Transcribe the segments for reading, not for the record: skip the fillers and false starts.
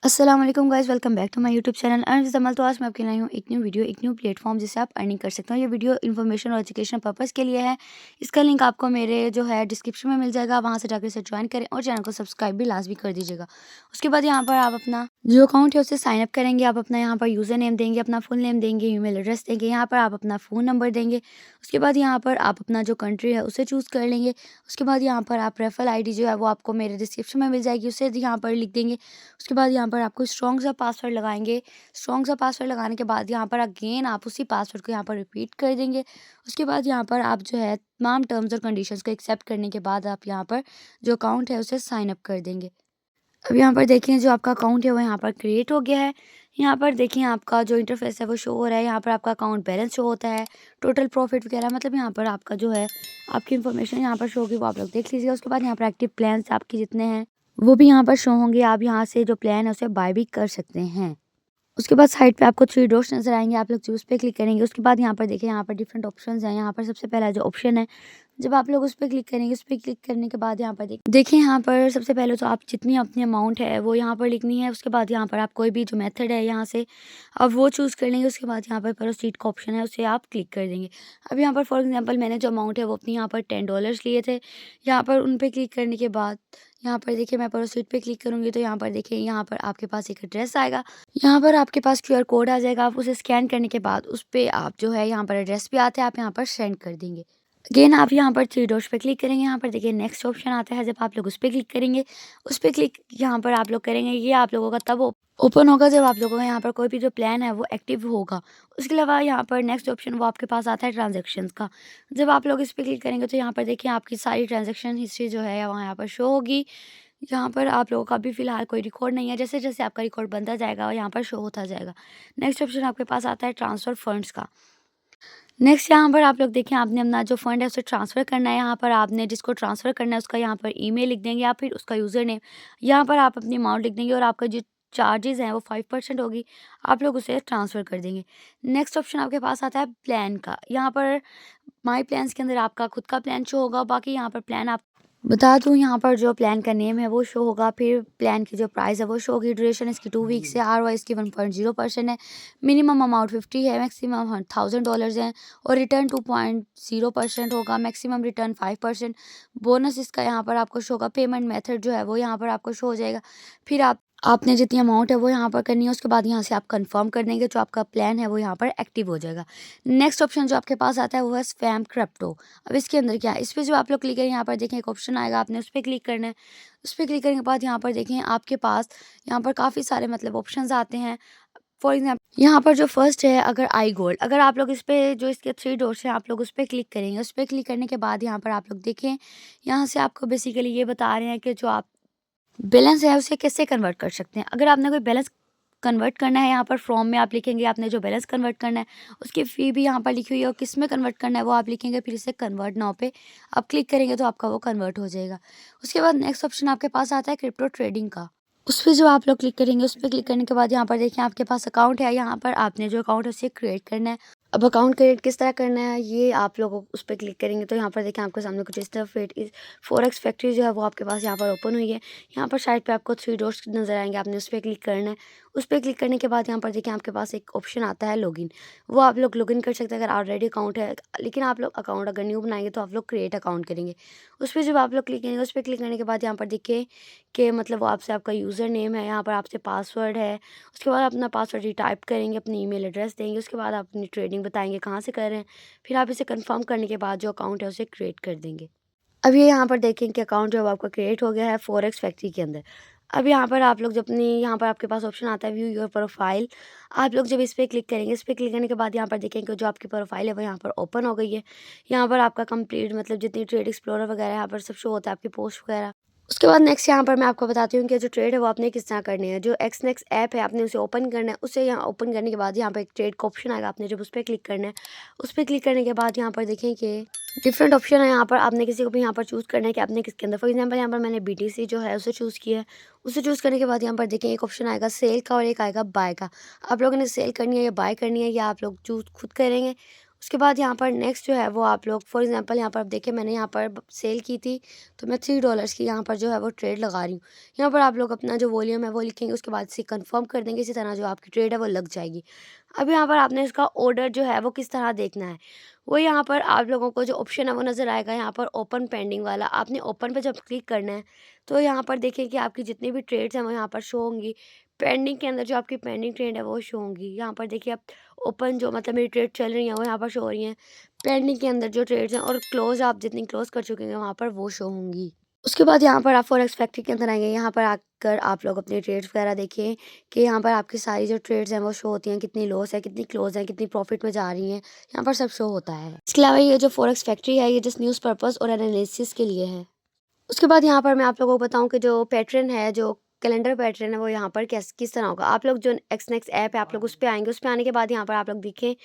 अस्सलाम वालेकुम guys, welcome back to my YouTube channel earn with Amal. तो आज मैं आपके लाई हूँ एक न्यू वीडियो, एक न्यू प्लेटफॉर्म जिससे आप अर्निंग कर सकते हो। ये वीडियो इन्फॉर्मेशन और एजुकेशन पर्पस के लिए है। इसका लिंक आपको मेरे जो है डिस्क्रिप्शन में मिल जाएगा, वहाँ से जाकर इसे ज्वाइन करें और चैनल को सब्सक्राइब भी लाजमी कर दीजिएगा। उसके बाद यहाँ पर आप अपना जो अकाउंट है उसे साइन अप करेंगे। आप अपना यहाँ पर यूज़र नेम देंगे, अपना फुल नेम देंगे, ईमेल एड्रेस देंगे, यहाँ पर आप अपना फ़ोन नंबर देंगे। उसके बाद यहाँ पर आप अपना जो कंट्री है उसे चूज़ कर लेंगे। उसके बाद यहाँ पर आप रेफरल आईडी जो है वो आपको मेरे डिस्क्रिप्शन में मिल जाएगी, उसे यहाँ पर लिख देंगे। उसके बाद यहाँ पर आपको स्ट्रॉन्ग सा पासवर्ड लगाएंगे। स्ट्रॉन्ग सा पासवर्ड लगाने के बाद यहाँ पर अगेन आप उसी पासवर्ड को यहाँ पर रिपीट कर देंगे। उसके बाद यहाँ पर आप जो है तमाम टर्म्स और कंडीशंस को एक्सेप्ट करने के बाद आप यहाँ पर जो अकाउंट है उसे साइन अप कर देंगे। अब यहाँ पर देखिए जो आपका अकाउंट है वो यहाँ पर क्रिएट हो गया है। यहाँ पर देखिए आपका जो इंटरफेस है वो शो हो रहा है। यहाँ पर आपका अकाउंट बैलेंस शो होता है, टोटल प्रॉफिट वगैरह, मतलब यहाँ पर आपका जो है आपकी इन्फॉर्मेशन यहाँ पर शो होगी, वो आप लोग देख लीजिएगा। उसके बाद यहाँ पर एक्टिव प्लान्स आपके जितने हैं वो भी यहाँ पर शो होंगे। आप यहाँ से जो प्लान है उसे बाय भी कर सकते हैं। उसके बाद साइड पे आपको 3 डॉट्स नज़र आएँगे, आप लोग चूज़ पे क्लिक करेंगे। उसके बाद यहाँ पर देखिए यहाँ पर डिफरेंट ऑप्शंस हैं। यहाँ पर सबसे पहला जो ऑप्शन है, जब आप लोग उस पे क्लिक करेंगे, उस पे क्लिक करने के बाद यहाँ पर देखिए यहाँ पर सबसे पहले तो आप जितनी अपनी अमाउंट है वो यहाँ पर लिखनी है। उसके बाद यहाँ पर आप कोई भी जो मेथड है यहाँ से अब वो चूज़ कर लेंगे। उसके बाद यहाँ पर प्रोसीड का ऑप्शन है, उसे आप क्लिक कर देंगे। अब यहाँ पर फॉर एग्जांपल मैंने जो अमाउंट है वो अपनी यहाँ पर $10 लिए थे। यहाँ पर उन पे क्लिक करने के बाद यहाँ पर देखिए मैं प्रोसीड पे क्लिक करूँगी तो यहाँ पर देखिए यहाँ पर आपके पास एक एड्रेस आएगा। यहाँ पर आपके पास क्यूआर कोड आ जाएगा। आप उसे स्कैन करने के बाद उस पे आप जो है यहाँ पर एड्रेस भी आता है, आप यहाँ पर सेंड कर देंगे। अगेन आप यहाँ पर थ्री डॉट्स पे क्लिक करेंगे। यहाँ पर देखिए नेक्स्ट ऑप्शन आता है, जब आप लोग उस पे क्लिक करेंगे, उस पे क्लिक यहाँ पर आप लोग करेंगे, ये आप लोगों का तब ओपन होगा जब आप लोगों का यहाँ पर कोई भी जो प्लान है वो एक्टिव होगा। उसके अलावा यहाँ पर नेक्स्ट ऑप्शन वो आपके पास आता है ट्रांजेक्शन्स का। जब आप लोग इस पे क्लिक करेंगे तो यहाँ पर देखिए आपकी सारी ट्रांजेक्शन हिस्ट्री जो है वहाँ यहाँ पर शो होगी। यहाँ पर आप लोगों का अभी फ़िलहाल कोई रिकॉर्ड नहीं है, जैसे-जैसे आपका रिकॉर्ड बनता जाएगा और यहाँ पर शो होता जाएगा। नेक्स्ट ऑप्शन आपके पास आता है ट्रांसफ़र फंड्स का। नेक्स्ट यहाँ पर आप लोग देखें, आपने अपना जो फंड है उसे ट्रांसफ़र करना है। यहाँ पर आपने जिसको ट्रांसफ़र करना है उसका यहाँ पर ईमेल लिख देंगे या फिर उसका यूज़र नेम। यहाँ पर आप अपनी अमाउंट लिख देंगे और आपका जो चार्जेज़ हैं वो 5% होगी, आप लोग उसे ट्रांसफ़र कर देंगे। नेक्स्ट ऑप्शन आपके पास आता है प्लान का। यहाँ पर माई प्लान्स के अंदर आपका खुद का प्लान शो होगा, बाकी यहाँ पर प्लान आप बता दूँ, यहाँ पर जो प्लान का नेम है वो शो होगा, फिर प्लान की जो प्राइस है वो शो होगी। ड्यूरेशन इसकी 2 वीक्स है, आरओआई इसकी 1.0% है, मिनिमम अमाउंट 50 है, मैक्सिमम $1000 है और रिटर्न 2.0% होगा, मैक्सिमम रिटर्न 5%। बोनस इसका यहाँ पर आपको शो होगा। पेमेंट मेथड जो है वो यहाँ पर आपको शो हो जाएगा। फिर आपने जितनी अमाउंट है वो यहाँ पर करनी है। उसके बाद यहाँ से आप कंफर्म कर देंगे, जो आपका प्लान है वो यहाँ पर एक्टिव हो जाएगा। नेक्स्ट ऑप्शन जो आपके पास आता है वो है स्पैम क्रिप्टो। अब इसके अंदर क्या है, इस पे जो आप लोग क्लिक करें, यहाँ पर देखें एक ऑप्शन आएगा, आपने उस पर क्लिक करना है। उस पर क्लिक करने के बाद यहाँ पर देखें आपके पास यहाँ पर काफ़ी सारे मतलब ऑप्शंस आते हैं। फॉर एग्जाम्पल यहाँ पर जो फर्स्ट है, अगर आई गोल्ड, अगर आप लोग इस पे जो इसके 3 डॉट्स हैं आप लोग उस पर क्लिक करेंगे। उस पर क्लिक करने के बाद यहाँ पर आप लोग देखें, यहाँ से आपको बेसिकली ये बता रहे हैं कि जो आप बैलेंस है उसे कैसे कन्वर्ट कर सकते हैं। अगर आपने कोई बैलेंस कन्वर्ट करना है, यहाँ पर फ्रॉम में आप लिखेंगे आपने जो बैलेंस कन्वर्ट करना है, उसकी फ़ी भी यहाँ पर लिखी हुई है और किस में कन्वर्ट करना है वो आप लिखेंगे। फिर इसे कन्वर्ट नाउ पे आप क्लिक करेंगे तो आपका वो कन्वर्ट हो जाएगा। उसके बाद नेक्स्ट ऑप्शन आपके पास आता है क्रिप्टो ट्रेडिंग का। उस पे जो आप लोग क्लिक करेंगे, उस पे क्लिक करने के बाद यहाँ पर देखिए आपके पास अकाउंट है। यहाँ पर आपने जो अकाउंट है उसे क्रिएट करना है। अब अकाउंट क्रिएट किस तरह करना है ये आप लोग उस पे क्लिक करेंगे तो यहाँ पर देखिए आपके सामने कुछ इस तरह फॉरेक्स फैक्ट्री जो है वो आपके पास यहाँ पर ओपन हुई है। यहाँ पर साइड पे आपको 3 डॉट्स नज़र आएंगे, आपने उस पर क्लिक करना है। उस पर क्लिक करने के बाद यहाँ पर देखिए आपके पास एक ऑप्शन आता है लॉगिन। वो आप लोग लॉगिन कर सकते हैं अगर ऑलरेडी अकाउंट है, लेकिन आप लोग अकाउंट अगर न्यू बनाएंगे तो आप लोग क्रिएट अकाउंट करेंगे। उस पर जब आप लोग क्लिक करेंगे, उस पर क्लिक करने के बाद यहाँ पर देखिए कि मतलब वो आपसे आपका यूज़र नेम है, यहाँ पर आपसे पासवर्ड है। उसके बाद अपना पासवर्ड रिटाइप करेंगे, अपनी ईमेल एड्रेस देंगे। उसके बाद आप अपनी ट्रेडिंग बताएंगे कहाँ से कर रहे हैं। फिर आप इसे कंफर्म करने के बाद जो अकाउंट है उसे क्रिएट कर देंगे। अब ये यहाँ पर देखें कि अकाउंट जो है वो आपका क्रिएट हो गया है फॉरेक्स फैक्ट्री के अंदर। अब यहाँ पर आप लोग जब अपनी यहाँ पर आपके पास ऑप्शन आता है व्यू योर प्रोफाइल। आप लोग जब इस पे क्लिक करेंगे, इस पे क्लिक करने के बाद यहाँ पर देखेंगे कि जो आपकी प्रोफाइल है वो यहाँ पर ओपन हो गई है। यहाँ पर आपका कंप्लीट मतलब जितनी ट्रेड एक्सप्लोरर वगैरह यहाँ पर सब शो होता है, आपकी पोस्ट वगैरह। उसके बाद नेक्स्ट यहाँ पर मैं आपको बताती हूँ कि जो ट्रेड है वो आपने किस तरह करनी है। जो एक्सनेक्स ऐप है आपने उसे ओपन करना है। उसे यहाँ ओपन करने के बाद यहाँ पर एक ट्रेड का ऑप्शन आएगा, आपने जब उस पर क्लिक करना है। उस पर क्लिक करने के बाद यहाँ पर देखें कि डिफरेंट ऑप्शन है। यहाँ पर आपने किसी को भी यहाँ पर चूज़ करना है कि आपने किसके अंदर, फॉर एग्जांपल यहाँ पर मैंने बीटीसी जो है उसे चूज़ किया है। उसे चूज़ करने के बाद यहाँ पर देखें एक ऑप्शन आएगा सेल का और एक आएगा बाय का। आप लोगों ने सेल करनी है या बाय करनी है, या आप लोग चूज़ खुद करेंगे। उसके बाद यहाँ पर नेक्स्ट जो है वो आप लोग फॉर एग्जांपल यहाँ पर आप देखिए मैंने यहाँ पर सेल की थी तो मैं $3 की यहाँ पर जो है वो ट्रेड लगा रही हूँ। यहाँ पर आप लोग अपना जो वॉल्यूम है वो लिखेंगे, उसके बाद इसे कंफर्म कर देंगे, इसी तरह जो आपकी ट्रेड है वो लग जाएगी। अब यहाँ पर आपने इसका ऑर्डर जो है वो किस तरह देखना है, वो यहाँ पर आप लोगों को जो ऑप्शन है वो नज़र आएगा यहाँ पर ओपन पेंडिंग वाला। आपने ओपन पे जब क्लिक करना है तो यहाँ पर देखिए कि आपकी जितनी भी ट्रेड्स हैं वो यहाँ पर शो होंगी। पेंडिंग के अंदर जो आपकी पेंडिंग ट्रेड है वो शो होंगी। यहाँ पर देखिए आप ओपन जो मतलब मेरी ट्रेड चल रही है वो यहाँ पर शो हो रही हैं। पेंडिंग के अंदर जो ट्रेड्स हैं और क्लोज आप जितनी क्लोज कर चुके हैं वहाँ पर वो शो होंगी। उसके बाद यहाँ पर आप फॉरेक्स फैक्ट्री के अंदर आएंगे। यहाँ पर आकर आप लोग अपनी ट्रेड्स वगैरह देखिए कि यहाँ पर आपकी सारी जो ट्रेड्स हैं वो शो होती हैं, कितनी लॉस है, कितनी क्लोज है, कितनी प्रॉफिट में जा रही हैं, यहाँ पर सब शो होता है। इसके अलावा ये जो फॉरेक्स फैक्ट्री है ये जस्ट न्यूज़ पर्पज़ और एनालिसिस के लिए है। उसके बाद यहाँ पर मैं आप लोगों को बताऊँ कि जो पैटर्न है, जो कैलेंडर पैटर्न है वो यहाँ पर किस तरह होगा। आप लोग जो एक्सनेक्स ऐप है आप लोग उस पे आएँगे। उस पे आने के बाद यहाँ पर आप लोग देखें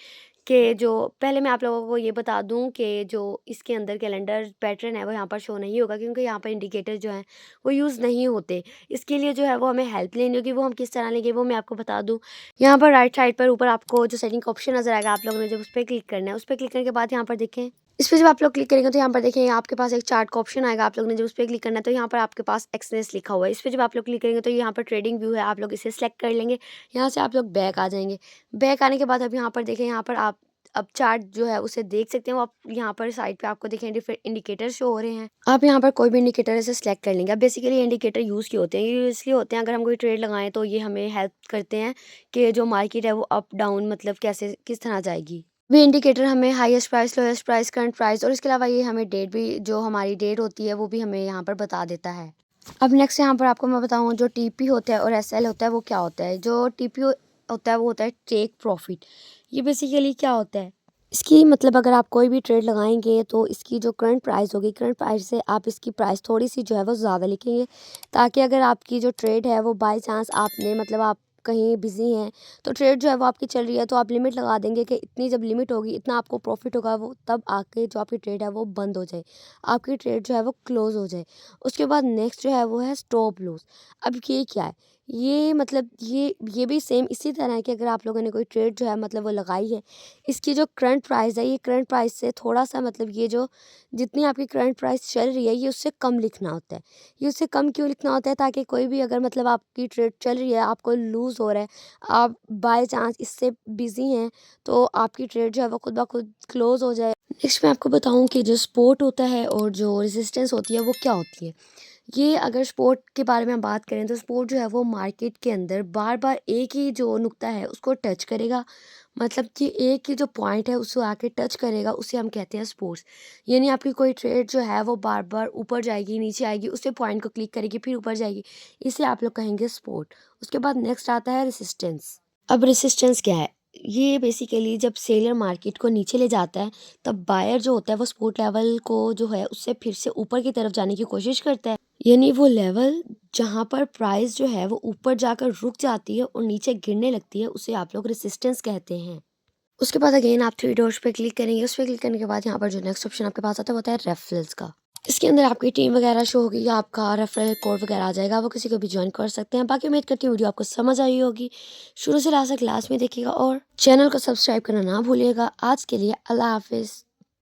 कि जो पहले मैं आप लोगों को ये बता दूँ कि जो इसके अंदर कैलेंडर पैटर्न है वो यहाँ पर शो नहीं होगा, क्योंकि यहाँ पर इंडिकेटर जो हैं वो यूज़ नहीं होते। इसके लिए जो है वो हमें हेल्प लेनी होगी। वो हम किस तरह लेंगे वो मैं आपको बता दूँ। यहाँ पर राइट साइड पर ऊपर आपको जो सेटिंग का ऑप्शन नज़र आएगा, आप लोगों ने जब उस पर क्लिक करना है, उस पर क्लिक करने के बाद यहाँ पर देखें, इस पे जब आप लोग क्लिक करेंगे तो यहाँ पर देखें आपके पास एक चार्ट का ऑप्शन आएगा। आप लोग ने जब उस पे क्लिक करना है तो यहाँ पर आपके पास एक्सनेस लिखा हुआ है। इस पे जब आप लोग क्लिक करेंगे तो यहाँ पर ट्रेडिंग व्यू है, आप लोग इसे सेलेक्ट कर लेंगे। यहाँ से आप लोग बैक आ जाएंगे। बैक आने के बाद अब यहाँ पर देखें, यहाँ पर आप अब चार्ट जो है उसे देख सकते हैं। वो आप यहाँ पर साइड पे आपको देखें डिफरेंट इंडिकेटर शो हो रहे हैं। आप यहाँ पर कोई भी इंडिकेटर ऐसे सेलेक्ट कर लेंगे। अब बेसिकली इंडिकेटर यूज़ क्यों होते हैं, ये इसलिए होते हैं अगर हम कोई ट्रेड लगाएं तो ये हमें हेल्प करते हैं कि जो मार्केट है वो अप डाउन मतलब कैसे किस तरह जाएगी। वे इंडिकेटर हमें highest price, lowest price, current price और इसके अलावा ये हमें डेट भी, जो हमारी डेट होती है वो भी हमें यहाँ पर बता देता है। अब नेक्स्ट यहाँ पर आपको मैं बताऊँ जो टीपी होता है और एसएल होता है वो क्या होता है। जो टीपी होता है वो होता है टेक प्रॉफिट। ये बेसिकली क्या होता है, इसकी मतलब अगर आप कोई भी ट्रेड लगाएंगे तो इसकी जो करंट प्राइस होगी, करंट प्राइस से आप इसकी प्राइस थोड़ी सी जो है वो ज़्यादा लिखेंगे, ताकि अगर आपकी जो ट्रेड है वो बाय चांस आपने मतलब आप कहीं बिजी हैं तो ट्रेड जो है वो आपकी चल रही है तो आप लिमिट लगा देंगे कि इतनी जब लिमिट होगी इतना आपको प्रॉफिट होगा, वो तब आके जो आपकी ट्रेड है वो बंद हो जाए, आपकी ट्रेड जो है वो क्लोज हो जाए। उसके बाद नेक्स्ट जो है वो है स्टॉप लॉस। अब ये क्या है, ये मतलब ये भी सेम इसी तरह है कि अगर आप लोगों ने कोई ट्रेड जो है मतलब वो लगाई है, इसकी जो करंट प्राइस है ये करंट प्राइस से थोड़ा सा मतलब ये जो जितनी आपकी करंट प्राइस चल रही है ये उससे कम लिखना होता है। ये उससे कम क्यों लिखना होता है, ताकि कोई भी अगर मतलब आपकी ट्रेड चल रही है, आपको लूज़ हो रहा है, आप बाय चांस इससे बिजी हैं तो आपकी ट्रेड जो है वो खुद ब खुद क्लोज हो जाए। नेक्स्ट मैं आपको बताऊं कि जो सपोर्ट होता है और जो रेजिस्टेंस होती है वो क्या होती है। ये अगर सपोर्ट के बारे में हम बात करें तो सपोर्ट जो है वो मार्केट के अंदर बार बार एक ही जो नुक्ता है उसको टच करेगा, मतलब कि एक ही जो पॉइंट है उसको आके टच करेगा, उसे हम कहते हैं सपोर्ट्स। यानी आपकी कोई ट्रेड जो है वो बार बार ऊपर जाएगी, नीचे आएगी, उसे पॉइंट को क्लिक करेगी, फिर ऊपर जाएगी, इसे आप लोग कहेंगे सपोर्ट। उसके बाद नेक्स्ट आता है रेसिस्टेंस। अब रेसिस्टेंस क्या है, ये बेसिकली जब सेलर मार्केट को नीचे ले जाता है तब बायर जो होता है वो सपोर्ट लेवल को जो है उससे फिर से ऊपर की तरफ जाने की कोशिश करता है। यानी वो लेवल जहाँ पर प्राइस जो है वो ऊपर जाकर रुक जाती है और नीचे गिरने लगती है उसे आप लोग रेसिस्टेंस कहते हैं। उसके बाद अगेन आप थ्री डॉट्स पे क्लिक करेंगे। उस पर क्लिक करने के बाद यहाँ पर जो नेक्स्ट ऑप्शन आपके पास आता है वो होता है रेफरल्स का। इसके अंदर आपकी टीम वगैरह शो होगी या आपका रेफरल कोड वगैरह आ जाएगा, वो किसी को भी ज्वाइन कर सकते हैं। बाकी उम्मीद करती हूँ वीडियो आपको समझ आई होगी, शुरू से लास्ट तक क्लास में देखिएगा और चैनल को सब्सक्राइब करना ना भूलिएगा। आज के लिए अल्लाह हाफिज़।